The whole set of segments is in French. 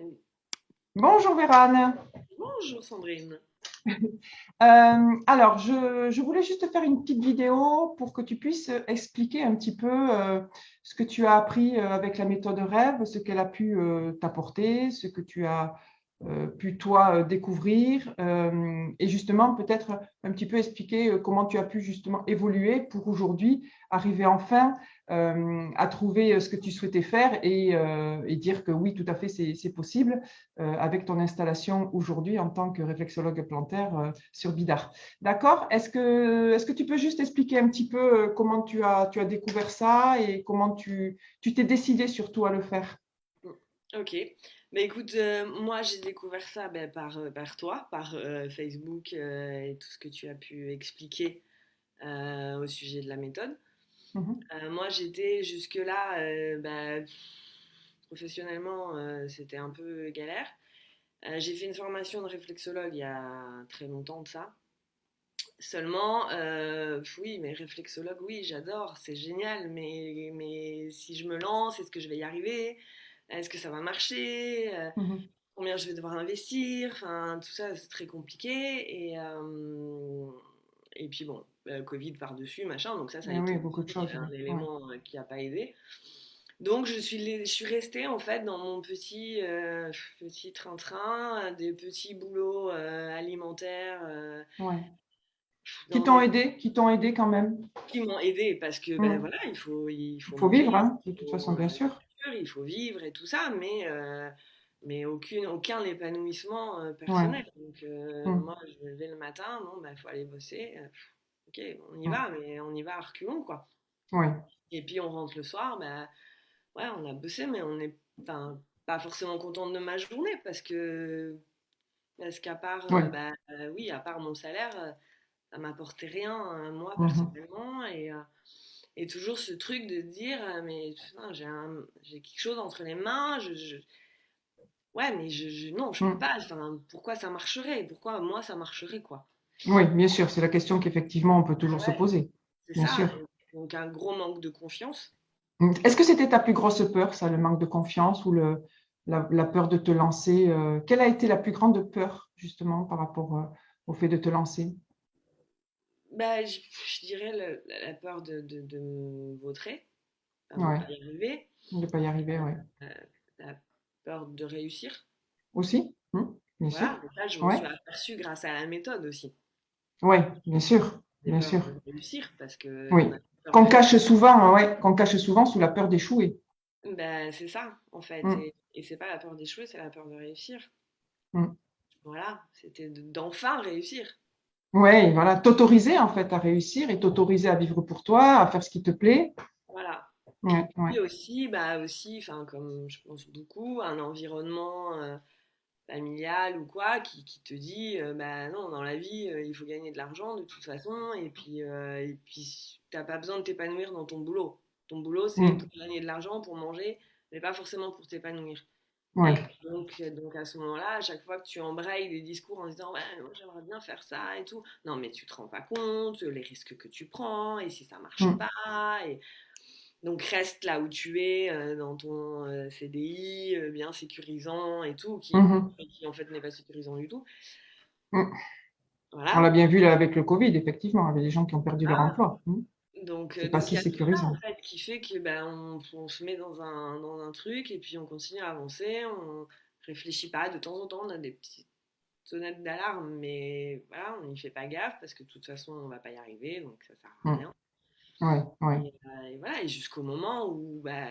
Oui. Bonjour Vérane. Bonjour Sandrine. Alors, je voulais juste te faire une petite vidéo pour que tu puisses expliquer un petit peu ce que tu as appris avec la méthode rêve, ce qu'elle a pu t'apporter, ce que tu as pu toi découvrir et justement peut-être un petit peu expliquer comment tu as pu justement évoluer pour aujourd'hui arriver enfin à trouver ce que tu souhaitais faire et dire que oui, tout à fait, c'est possible avec ton installation aujourd'hui en tant que réflexologue plantaire sur Bidart. D'accord? Est-ce que tu peux juste expliquer un petit peu comment tu as découvert ça et comment tu t'es décidé surtout à le faire? Ok. Bah écoute, moi j'ai découvert ça par toi, par Facebook et tout ce que tu as pu expliquer au sujet de la méthode. Mhm. Moi j'étais jusque-là, professionnellement, c'était un peu galère. J'ai fait une formation de réflexologue il y a très longtemps de ça. Seulement, oui, mais réflexologue, oui, j'adore, c'est génial, mais si je me lance, est-ce que je vais y arriver? Est-ce que ça va marcher? Mhm. Combien je vais devoir investir? Enfin, tout ça, c'est très compliqué. Et puis bon, Covid par-dessus, machin, donc ça a Eh été oui, beaucoup de aussi choses. un Oui. Ouais. élément qui n'a pas aidé. Donc je suis restée en fait dans mon petit train-train, des petits boulots alimentaires. Ouais. Dans des Qui t'ont aidé quand même. qui m'ont aidé parce que ben Mm. voilà, il Il faut faut manger, vivre, hein, de il toute faut façon, bien la sûr. nourriture, il faut vivre et tout ça, mais aucun épanouissement Ouais. personnel. Donc Mm. moi, je me levais le matin, non, bah faut aller bosser. Ok, on y Mm. va, mais on y va à reculons quoi. Ouais. Et puis on rentre le soir, bah ouais, on a bossé, mais on n'est enfin, pas forcément contente de ma journée parce qu'à part Ouais. oui, à part mon salaire, ça m'apportait rien moi Mhm. personnellement et toujours ce truc de dire mais putain, j'ai quelque chose entre les mains, ouais, mais non, je peux Mm. pas. Enfin, pourquoi ça marcherait? Pourquoi moi ça marcherait quoi? Oui, bien sûr, c'est la question qu'effectivement on peut toujours se Ouais, poser. c'est Bien ça. sûr. Donc un gros manque de confiance. Est-ce que c'était ta plus grosse peur, ça, le manque de confiance ou la peur de te lancer? Quelle a été la plus grande peur, justement, par rapport au fait de te lancer? Bah, je dirais la peur de me vautrer, enfin, de ne Ouais, pas y arriver, de ne pas y arriver, ouais. euh, la peur de réussir. Aussi? Bien sûr. Voilà, mais ça, je m'en Ouais, suis aperçue grâce à la méthode aussi. ouais, bien sûr, Des bien peurs sûr. de réussir parce que Oui. on a peur Qu'on de cache souvent, hein, ouais, qu'on cache souvent sous la peur d'échouer. ben, c'est ça, en fait. Mm, Et c'est pas la peur d'échouer, c'est la peur de réussir. mm. Voilà, c'était d'enfin réussir. Ouais, voilà, t'autoriser en fait à réussir et t'autoriser à vivre pour toi, à faire ce qui te plaît. Voilà. Et Ouais, ouais. puis aussi, bah aussi, enfin, comme je pense beaucoup, un environnement familial ou quoi qui te dit, bah non, dans la vie, il faut gagner de l'argent de toute façon, et puis t'as pas besoin de t'épanouir dans ton boulot. Ton boulot, c'est Mm, pour gagner de l'argent, pour manger, mais pas forcément pour t'épanouir. Et ouais. donc à ce moment-là, à chaque fois que tu embrayes des discours en disant ouais, moi j'aimerais bien faire ça et tout, non mais tu te rends pas compte les risques que tu prends et si ça marche Mm, pas. Et donc reste là où tu es dans ton CDI bien sécurisant et tout, mhm, qui en fait n'est pas sécurisant du tout. mm. On l'a Voilà. bien vu là avec le Covid, effectivement, avec des gens qui ont perdu leur Voilà. emploi. C'est pas Donc il si y a tout ça en sécurisant. fait qui fait que ben, on se met dans un truc et puis on continue à avancer, on réfléchit pas. De temps en temps, on a des petites sonnettes d'alarme, mais voilà, on n'y fait pas gaffe parce que de toute façon, on va pas y arriver, donc ça sert à Mm, rien. ouais, ouais. Et voilà, et jusqu'au moment où bah,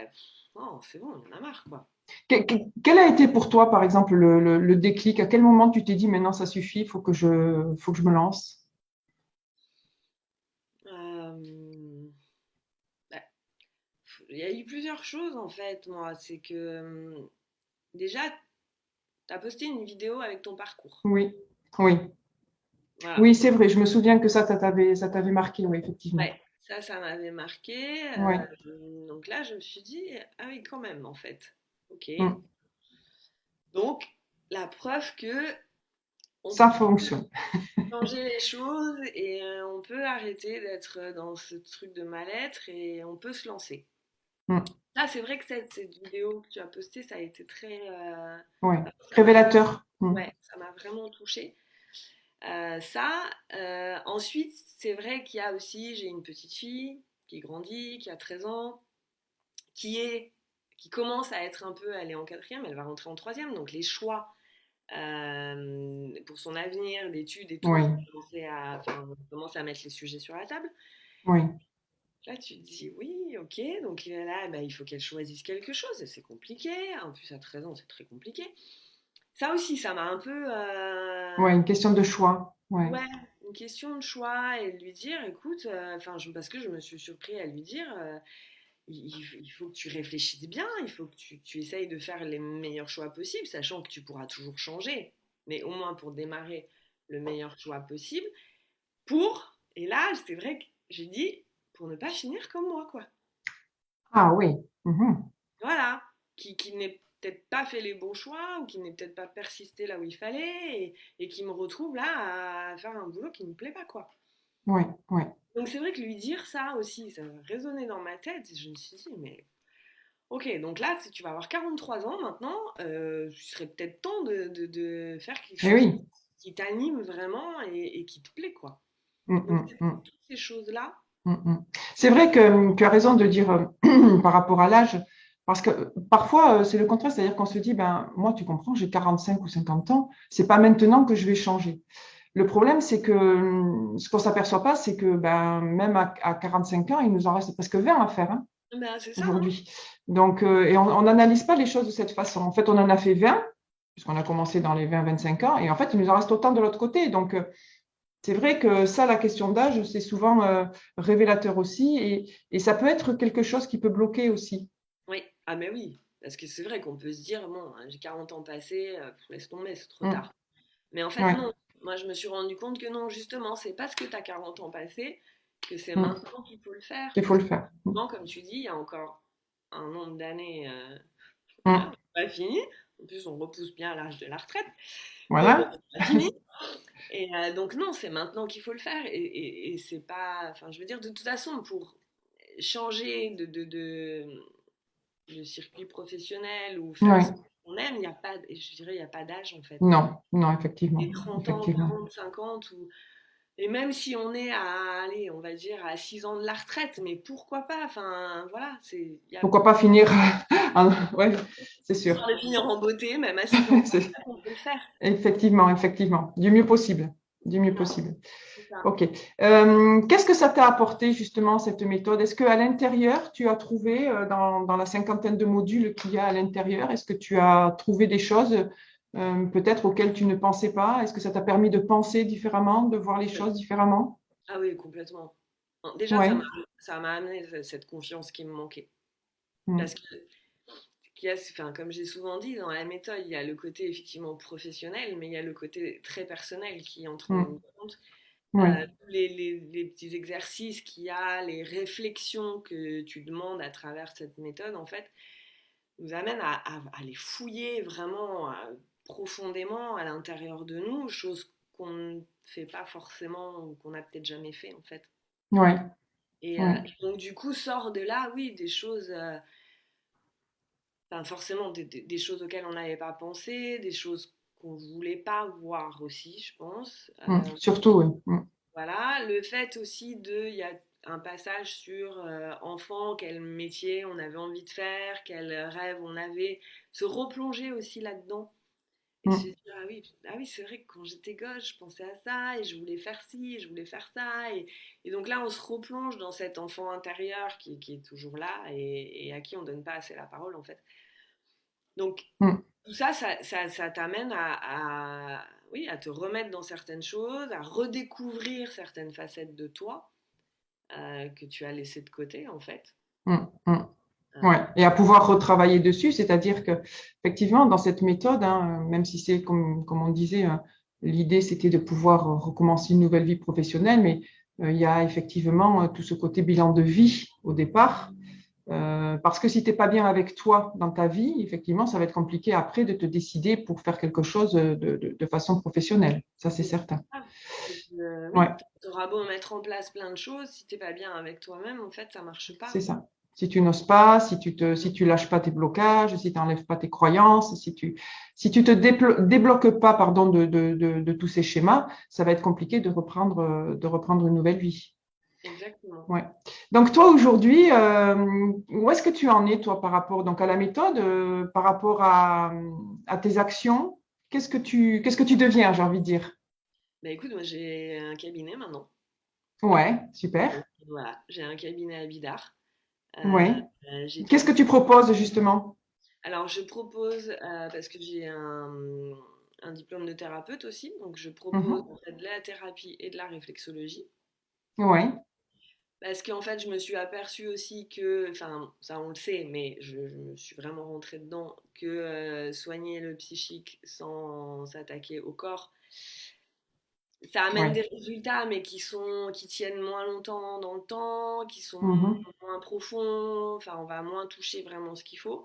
non, c'est bon, on en a marre quoi. Quel a été pour toi, par exemple, le déclic? À quel moment tu t'es dit, maintenant ça suffit, faut que je me lance? Euh, bah, il y a eu plusieurs choses en fait, moi. C'est que déjà, tu as posté une vidéo avec ton parcours. Oui, oui, Voilà. oui, c'est vrai. Je me souviens que ça t'avait marqué, oui, effectivement. Ouais, ça m'avait marqué. Oui, Donc là, je me suis dit, ah oui, quand même, en fait. Ok. mm. Donc, la preuve que on Ça peut fonctionne. changer les choses et on peut arrêter d'être dans ce truc de mal-être et on peut se lancer. Mm. Ah, c'est vrai que cette vidéo que tu as postée, ça a été très... Ouais, ça m'a, révélateur. ouais, ça m'a vraiment touchée. Ça, ensuite, c'est vrai qu'il y a aussi, j'ai une petite fille qui grandit, qui a 13 ans, qui est, qui commence à être un peu, elle est en quatrième, elle va rentrer en troisième, donc les choix pour son avenir, d'études et tout, Oui, on commence à mettre les sujets sur la table. oui, Là, tu te dis oui, ok, donc là, bah, il faut qu'elle choisisse quelque chose, et c'est compliqué. En plus, à 13 ans, c'est très compliqué. Ça aussi, ça m'a un peu. ouais, une question de choix. Ouais, Ouais, une question de choix et de lui dire, écoute, parce que je me suis surpris à lui dire, il faut que tu réfléchisses bien, il faut que tu essayes de faire les meilleurs choix possibles, sachant que tu pourras toujours changer, mais au moins pour démarrer le meilleur choix possible, et là, c'est vrai que j'ai dit, pour ne pas finir comme moi, quoi. ah oui, mhm, Voilà, qui n'ait peut-être pas fait les bons choix ou qui n'ait peut-être pas persisté là où il fallait et qui me retrouve là à faire un boulot qui ne me plaît pas, quoi. oui, oui. Donc c'est vrai que lui dire ça aussi, ça a résonné dans ma tête. Et je me suis dit, mais ok, donc là, si tu vas avoir 43 ans maintenant, il serait peut-être temps de faire quelque Eh chose oui. qui t'anime vraiment et qui te plaît, quoi. Mm, Donc mm, mm, toutes ces choses-là, mm, mm. C'est vrai que tu as raison de dire par rapport à l'âge, parce que parfois c'est le contraire, c'est-à-dire qu'on se dit, ben moi tu comprends, j'ai 45 ou 50 ans, c'est pas maintenant que je vais changer. Le problème, c'est que ce qu'on s'aperçoit pas, c'est que ben, même à 45 ans, il nous en reste presque 20 à faire hein, ben, c'est ça, hein. aujourd'hui. Donc, et on n'analyse pas les choses de cette façon. En fait, on en a fait 20, puisqu'on a commencé dans les 20-25 ans, et en fait, il nous en reste autant de l'autre côté. Donc, c'est vrai que ça, la question d'âge, c'est souvent révélateur aussi, et ça peut être quelque chose qui peut bloquer aussi. Oui, ah mais oui, parce que c'est vrai qu'on peut se dire, bon, j'ai 40 ans passés, laisse tomber, c'est trop Mm. tard. Mais en fait, Ouais. non. Moi, je me suis rendu compte que non, justement, c'est parce que tu as 40 ans passés que c'est Mm. maintenant qu'il faut le faire. Il faut Parce le que, faire. Mm. souvent, comme tu dis, il y a encore un nombre d'années, voilà, Mm. pas fini. En plus, on repousse bien l'âge de la retraite. Donc, Voilà. c'est pas fini. Et donc, non, c'est maintenant qu'il faut le faire. Et c'est pas. Enfin, je veux dire, de toute façon, pour changer de circuit professionnel ou faire ce Ouais. qu'on aime, il n'y a pas, je dirais, il n'y a pas d'âge en fait. Non, non, effectivement. Et 30 ans, Effectivement. 40, 50, et même si on est à, allez, on va dire à 6 ans de la retraite, mais pourquoi pas? Enfin, voilà, Pourquoi pas finir ouais, c'est sûr. histoire de finir en beauté, même à 6 ans de C'est- retraite, on peut le faire. Effectivement, effectivement. Du mieux possible. Du mieux Voilà, possible. c'est ça. OK. Qu'est-ce que ça t'a apporté justement cette méthode? Est-ce qu'à l'intérieur, tu as trouvé dans la cinquantaine de modules qu'il y a à l'intérieur, est-ce que tu as trouvé des choses peut-être auxquelles tu ne pensais pas? Est-ce que ça t'a permis de penser différemment, de voir les choses différemment? Ah oui, complètement. Déjà, Ouais. ça m'a amené cette confiance qui me manquait. Mm. Parce que, enfin, comme j'ai souvent dit, dans la méthode, il y a le côté effectivement professionnel, mais il y a le côté très personnel qui entre en ligne Mm. de compte. Oui. Tous les petits exercices qu'il y a, les réflexions que tu demandes à travers cette méthode, en fait, nous amènent à les fouiller vraiment profondément à l'intérieur de nous, chose qu'on ne fait pas forcément ou qu'on n'a peut-être jamais fait, en fait. Ouais. Ouais. Et donc, du coup, sort de là, oui, des choses, enfin, forcément, des choses auxquelles on n'avait pas pensé, des choses qu'on ne voulait pas voir aussi, je pense. Mm. Surtout, oui. Mm. Voilà, le fait aussi il y a un passage sur enfant, quel métier on avait envie de faire, quel rêve on avait, se replonger aussi là-dedans et se Mm. dire ah oui c'est vrai que quand j'étais gosse, je pensais à ça et je voulais faire ci, et je voulais faire ça et donc là on se replonge dans cet enfant intérieur qui est toujours là et à qui on donne pas assez la parole en fait. Donc Mm. tout ça, ça t'amène oui, à te remettre dans certaines choses, à redécouvrir certaines facettes de toi que tu as laissées de côté, en fait. Mm. Mm. Ouais, Euh, et à pouvoir retravailler dessus, c'est-à-dire que effectivement, dans cette méthode, hein, même si c'est comme on disait, l'idée c'était de pouvoir recommencer une nouvelle vie professionnelle, mais il y a effectivement tout ce côté bilan de vie au départ, parce que si tu n'es pas bien avec toi dans ta vie, effectivement, ça va être compliqué après de te décider pour faire quelque chose de façon professionnelle, ça c'est c'est certain. ça. Oui, Ouais, tu auras beau mettre en place plein de choses, si t'es pas bien avec toi-même, en fait, ça marche c'est pas. ça. Si tu n'oses pas, si tu lâches pas tes blocages, si tu n'enlèves pas tes croyances, si tu te débloques pas, pardon, de tous ces schémas, ça va être compliqué de reprendre une nouvelle vie. Exactement. Ouais. Donc toi aujourd'hui, où est-ce que tu en es toi par rapport donc à la méthode, par rapport à tes actions? Qu'est-ce que tu deviens, j'ai envie de dire? Bah écoute, moi j'ai un cabinet maintenant. Ouais, Donc super. voilà, j'ai un cabinet à Bidart. Euh, Ouais. j'ai Qu'est-ce que trouvé. tu proposes justement? Alors je propose, parce que j'ai un diplôme de thérapeute aussi, donc je propose Mhm. en fait de la thérapie et de la réflexologie. Ouais. Parce qu'en fait, je me suis aperçue aussi que, enfin, ça on le sait, mais je me suis vraiment rentrée dedans, que soigner le psychique sans s'attaquer au corps, ça amène Ouais. des résultats, mais qui tiennent moins longtemps dans le temps, qui sont Mhm. moins profonds, enfin, on va moins toucher vraiment ce qu'il faut.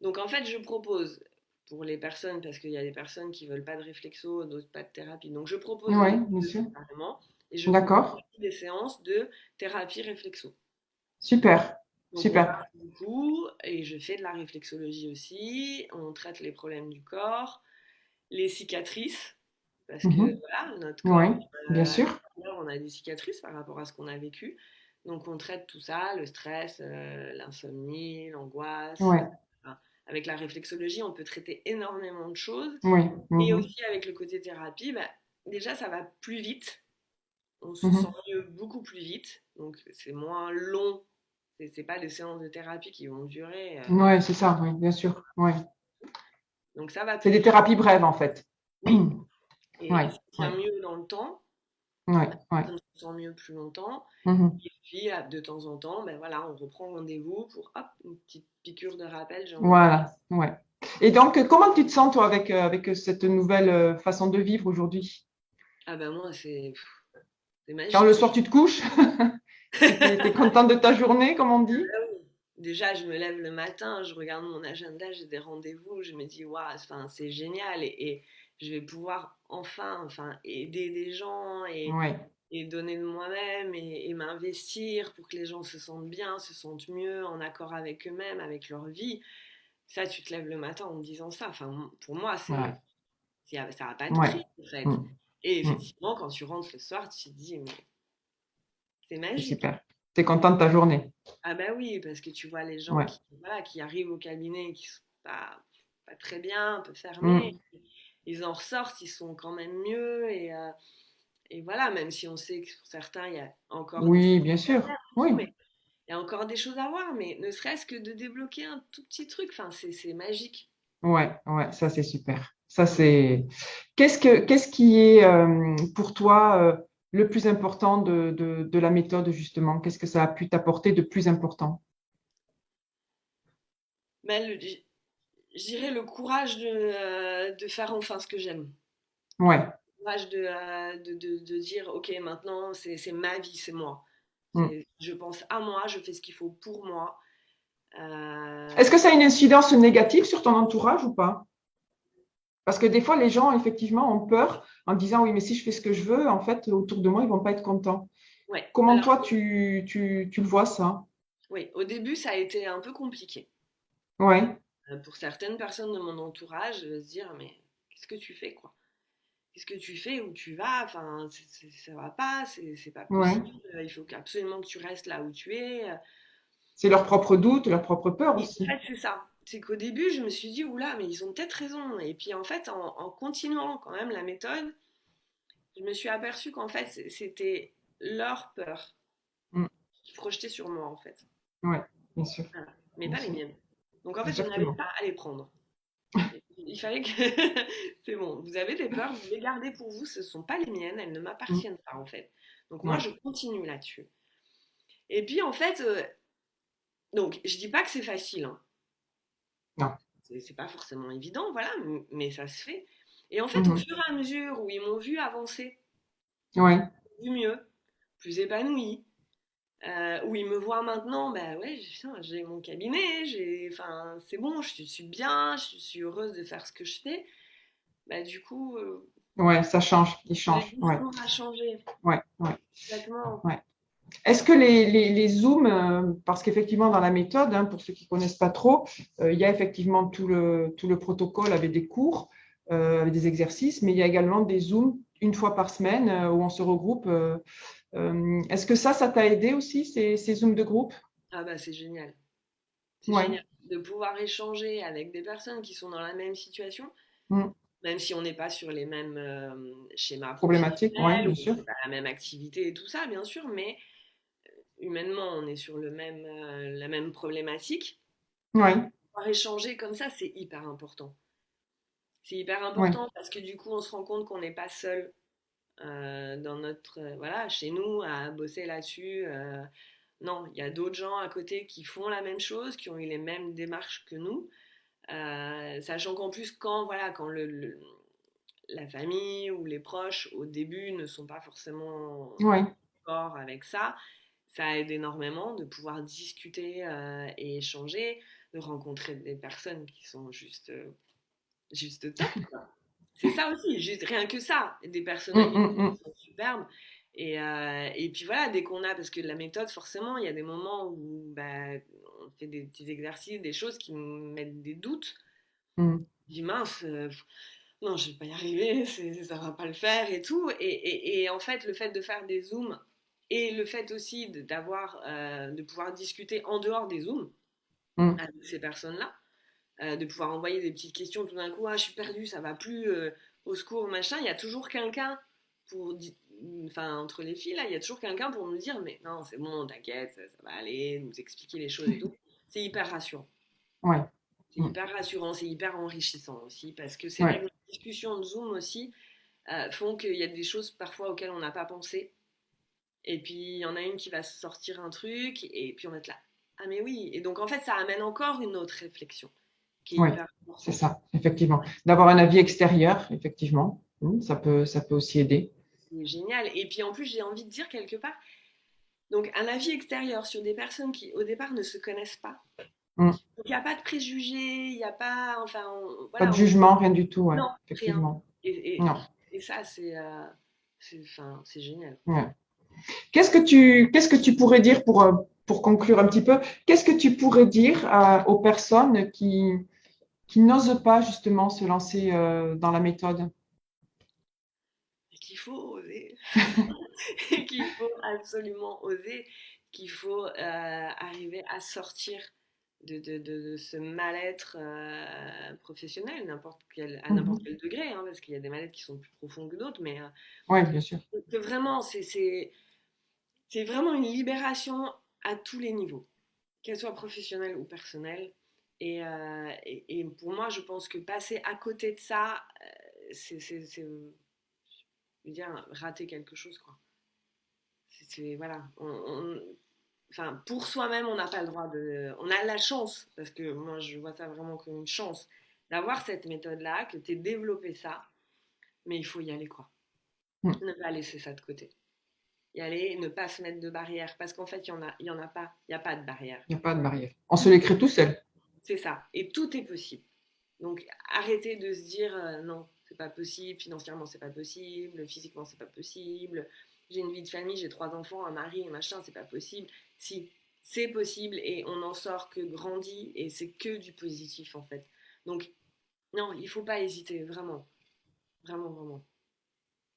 Donc en fait, je propose pour les personnes, parce qu'il y a des personnes qui veulent pas de réflexo, d'autres pas de thérapie. Donc je propose Ouais, les bien deux sûr. séparément et je propose D'accord. aussi des séances de thérapie réflexo. Super. Donc on Super. parle beaucoup et je fais de la réflexologie aussi. On traite les problèmes du corps, les cicatrices, parce que Mhm. voilà, notre Ouais, corps, bien à sûr. l'intérieur, on a des cicatrices par rapport à ce qu'on a vécu. Donc on traite tout ça, le stress, l'insomnie, l'angoisse. Ouais. Enfin, avec la réflexologie, on peut traiter énormément de choses. Oui. Et Mhm. aussi avec le côté thérapie, bah, déjà ça va plus vite. On se sent Mhm. mieux beaucoup plus vite. Donc c'est moins long. C'est pas des séances de thérapie qui vont durer. Ouais, c'est ça, oui, bien sûr. Ouais. Donc ça va C'est plus des vite. thérapies brèves en fait. Oui. Et Ouais, ça tient ouais, mieux dans le temps. ouais, ouais. On se sent mieux plus longtemps. Mhm. Et puis, de temps en temps, ben voilà, on reprend rendez-vous pour hop, une petite piqûre de rappel, j'ai envie de dire. Voilà, ouais. Et donc, comment tu te sens toi avec cette nouvelle façon de vivre aujourd'hui? Ah ben moi, c'est Quand le magique. soir tu te couches, t'es content de ta journée, comme on dit? Ah oui. Déjà, je me lève le matin, je regarde mon agenda, j'ai des rendez-vous, je me dis, waouh, enfin, c'est génial et je vais pouvoir enfin aider des gens Ouais, et donner de moi-même et m'investir pour que les gens se sentent bien, se sentent mieux, en accord avec eux-mêmes, avec leur vie. Ça, tu te lèves le matin en me disant ça. Enfin, pour moi, ouais, ça n'a pas de ouais. prix, en fait. Mm, Et mm. effectivement, quand tu rentres le soir, tu te dis, mais c'est C'est magique. super. T'es content de ta journée. Ah bah oui, parce que tu vois les gens Ouais. voilà, qui arrivent au cabinet et qui sont pas très bien, un peu fermés, Mm. ils en ressortent, ils sont quand même mieux. Et voilà, même si on sait que pour certains, il y a encore des Oui, choses bien à sûr. faire, Oui. mais il y a encore des choses à voir, mais ne serait-ce que de débloquer un tout petit truc, enfin, c'est magique. Ouais, ouais, ça c'est super. Ça Mm. c'est. Qu'est-ce qui est pour toi le plus important de la méthode justement? Qu'est-ce que ça a pu t'apporter de plus important? Mais je dirais le courage de faire enfin ce que j'aime. Ouais. Le courage de dire, ok, maintenant c'est ma vie, c'est moi. Mm. Je pense à moi, je fais ce qu'il faut pour moi. Est-ce Euh, que ça a une incidence négative sur ton entourage ou pas? Parce que des fois, les gens, effectivement, ont peur en disant, oui, mais si je fais ce que je veux, en fait, autour de moi, ils vont pas être contents. ouais, Comment alors toi, tu le vois ça? oui, au début ça a été un peu compliqué. Ouais, Pour certaines personnes de mon entourage, se dire, mais qu'est-ce que tu fais, quoi? Qu'est-ce que tu fais, où tu vas, enfin, ça va pas, c'est pas ouais. possible, il faut absolument que tu restes là où tu es. C'est leur propre doute, leur propre peur Oui, en aussi. fait, c'est ça. C'est qu'au début, je me suis dit, oula, mais ils ont peut-être raison. Et puis, en fait, en continuant quand même la méthode, je me suis aperçue qu'en fait, c'était leur peur Mm. qui projetaient sur moi, en fait. Ouais, bien sûr, Voilà. Mais bien pas les sûr. miennes. Donc, en fait, je n'avais Exactement. pas à les prendre. Il fallait que. C'est bon, vous avez des peurs, vous les gardez pour vous, ce ne sont pas les miennes, elles ne Mm. m'appartiennent pas, en fait. Donc, moi, Ouais, je continue là-dessus. Et puis, en fait, donc, je dis pas que c'est facile, hein. non. C'est pas forcément évident, voilà, mais ça se fait. Et en fait, au Mhm. fur et à mesure où ils m'ont vu avancer, Ouais, vu mieux, plus épanoui, où ils me voient maintenant, bah ouais, putain, j'ai mon cabinet, enfin, c'est bon, je suis bien, je suis heureuse de faire ce que je fais. Bah du coup, ouais, ça change, il le change. Ouais, discours a changé ouais, ouais, complètement. ouais. Est-ce que les Zooms, parce qu'effectivement dans la méthode, hein, pour ceux qui ne connaissent pas trop, il y a effectivement tout le protocole avec des cours, avec des exercices, mais il y a également des Zooms une fois par semaine où on se regroupe. Est-ce que ça t'a aidé aussi, ces Zooms de groupe? Ah bah c'est génial. C'est Oui, génial de pouvoir échanger avec des personnes qui sont dans la même situation, même si on n'est pas sur les mêmes schémas problématique, oui, professionnels ou bien on ne sûr. fait pas la même activité et tout ça, bien sûr, mais humainement, on est sur la même problématique. Oui, Pouvoir échanger comme ça, c'est hyper important. C'est hyper oui, important parce que du coup, on se rend compte qu'on n'est pas seul dans voilà, chez nous à bosser là-dessus. Non, il y a d'autres gens à côté qui font la même chose, qui ont eu les mêmes démarches que nous. Sachant qu'en plus, voilà, quand la famille ou les proches au début ne sont pas forcément oui, d'accord avec ça, ça aide énormément de pouvoir discuter et échanger, de rencontrer des personnes qui sont juste top. C'est ça aussi, juste rien que ça, des personnalités qui sont superbes. Et puis voilà, dès qu'on a, parce que la méthode, forcément, il y a des moments où bah, on fait des petits exercices, des choses qui nous mettent des doutes. Je dis mince, non, je vais pas y arriver, ça va pas le faire et tout. Et en fait, le fait de faire des zooms et le fait aussi de pouvoir discuter en dehors des zooms avec ces personnes-là, de pouvoir envoyer des petites questions tout d'un coup, ah, je suis perdue, ça va plus, au secours, machin. Il y a toujours quelqu'un pour, enfin, entre les filles, là, il y a toujours quelqu'un pour nous dire, mais non, c'est bon, t'inquiète, ça va aller, nous expliquer les choses et tout. C'est hyper rassurant. oui, C'est hyper rassurant, c'est hyper enrichissant aussi, parce que c'est oui, vrai que les discussions de Zoom aussi font qu'il y a des choses parfois auxquelles on n'a pas pensé. Et puis il y en a une qui va sortir un truc, et puis on va être là. Ah mais oui, et donc en fait ça amène encore une autre réflexion qui est oui, hyper c'est importante. ça, effectivement. D'avoir un avis extérieur, effectivement, ça peut aussi aider. C'est génial. Et puis en plus j'ai envie de dire quelque part, donc un avis extérieur sur des personnes qui au départ ne se connaissent pas. Mm. Donc il n'y a pas de préjugés, il n'y a pas, enfin Pas de voilà, jugement, rien du tout, ouais, non, rien. effectivement. Et, et, Non. et ça enfin, c'est génial. Ouais. Qu'est-ce que tu pourrais dire pour conclure un petit peu, qu'est-ce que tu pourrais dire aux personnes qui n'osent pas justement se lancer dans la méthode? Et qu'il faut oser, qu'il faut absolument oser, qu'il faut arriver à sortir de ce mal-être professionnel, à n'importe Mhm. quel degré, hein, parce qu'il y a des mal-être qui sont plus profonds que d'autres, mais Oui, bien sûr. que vraiment, c'est vraiment une libération à tous les niveaux, qu'elle soit professionnelle ou personnelle. Et pour moi, je pense que passer à côté de ça, je veux dire, rater quelque chose, quoi. Voilà, enfin, pour soi-même, on n'a pas le droit on a la chance, parce que moi, je vois ça vraiment comme une chance, d'avoir cette méthode-là, que tu aies développé ça, mais il faut y aller, quoi. Mm. Ne pas laisser ça de côté. Y aller, ne pas se mettre de barrière, parce qu'en fait, il y en a pas. Il n'y a pas de barrière. Il n'y a pas de barrière. On se l'écrit tout seul. C'est ça. Et tout est possible. Donc, arrêtez de se dire non, c'est pas possible, financièrement, c'est pas possible, physiquement, c'est pas possible. J'ai une vie de famille, j'ai 3 enfants, un mari, un machin, c'est pas possible. Si, c'est possible et on n'en sort que grandi et c'est que du positif en fait. Donc, non, il faut pas hésiter, vraiment. Vraiment, vraiment.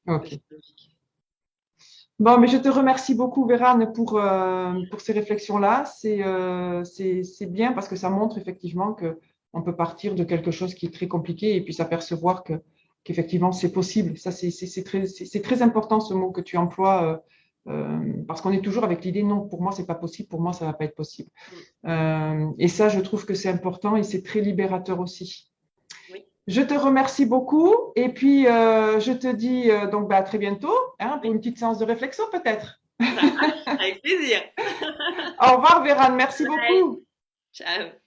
Ok. C'est logique. Bon, mais je te remercie beaucoup, Vérane, pour ces réflexions-là. C'est bien parce que ça montre effectivement qu'on peut partir de quelque chose qui est très compliqué et puis s'apercevoir qu'effectivement c'est possible. Ça, c'est très important ce mot que tu emploies parce qu'on est toujours avec l'idée non, pour moi, c'est pas possible, pour moi, ça va pas être possible. Mm. Et ça, je trouve que c'est important et c'est très libérateur aussi. Oui, Je te remercie beaucoup et puis je te dis donc à très bientôt hein, pour oui, une petite séance de réflexion peut-être. ça marche, avec plaisir. Au revoir, Vérane. Merci Bye. beaucoup. Ciao.